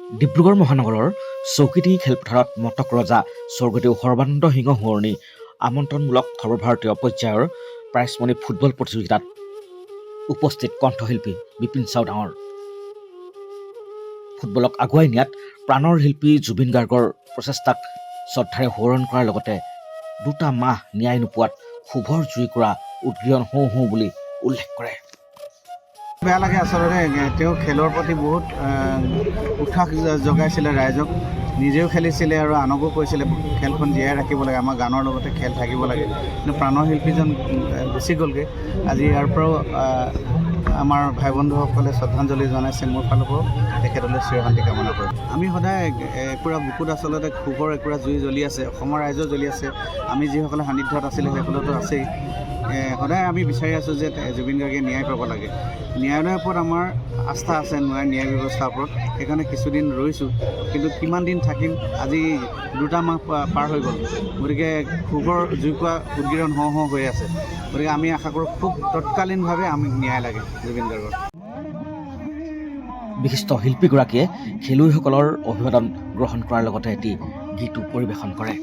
ডিব্ৰুগড় মহানগৰৰ চৌকিডিঙি খেলপথাৰত মটক ৰজা স্বৰ্গদেউ সৰ্বানন্দ সিংহ সোঁৱৰণী আমন্ত্ৰণমূলক সৰ্বভাৰতীয় পৰ্যায়ৰ প্ৰাইজমণি ফুটবল প্ৰতিযোগিতাত উপস্থিত কণ্ঠশিল্পী বিপিন চাওডাঙৰ। ফুটবলক আগুৱাই নিয়াত প্ৰাণৰ শিল্পী জুবিন গাৰ্গৰ প্ৰচেষ্টাক শ্ৰদ্ধাৰে সোঁৱৰণ কৰাৰ লগতে 2টা মাহ ন্যায় নোপোৱাত শুভৰ জুই কৰা উদগীৰণ হওঁ হওঁ বুলি উল্লেখ কৰে। বেয়া লাগে আচলতে তেওঁ খেলৰ প্ৰতি বহুত উৎসাহ জগাইছিলে ৰাইজক, নিজেও খেলিছিলে আৰু আনকো কৈছিলে খেলখন জীয়াই ৰাখিব লাগে, আমাৰ গানৰ লগতে খেল থাকিব লাগে। কিন্তু প্ৰাণৰ শিল্পীজন গুচি গ'লগৈ। আজি ইয়াৰ পৰাও আমাৰ ভাই বন্ধুসকলে শ্ৰদ্ধাঞ্জলি জনাইছে। মোৰ ফালৰ পৰাও তেখেতলৈ চিৰশান্তি কামনা কৰোঁ। আমি সদায় একুৰা বুকুত আচলতে ক্ষোভৰ একুৰা জুই জ্বলি আছে, অসমৰ ৰাইজৰ জ্বলি আছে। আমি যিসকলে সান্নিধ্যত আছিলে সেইসকলেতো আছেই। সদায় আমি বিচাৰি আছোঁ যে জুবিন গাৰ্গে ন্যায় পাব লাগে। ন্যায়ালয়ৰ ওপৰত আমাৰ আস্থা আছে, ন্যায় ব্যৱস্থাৰ ওপৰত। সেইকাৰণে কিছুদিন ৰৈছোঁ, কিন্তু কিমান দিন থাকিম। আজি 2টা মাহ পাৰ হৈ গ'ল। গতিকে ক্ষোভৰ জুইকুৰা উদগীৰণ হওঁ হওঁ হৈ আছে। গতিকে আমি আশা কৰোঁ খুব তৎকালীনভাৱে আমাক ন্যায় লাগে জুবিন গাৰ্গৰ। বিশিষ্ট শিল্পীগৰাকীয়ে খেলুৱৈসকলৰ অভিবাদন গ্ৰহণ কৰাৰ লগতে এটি গীতো পৰিৱেশন কৰে।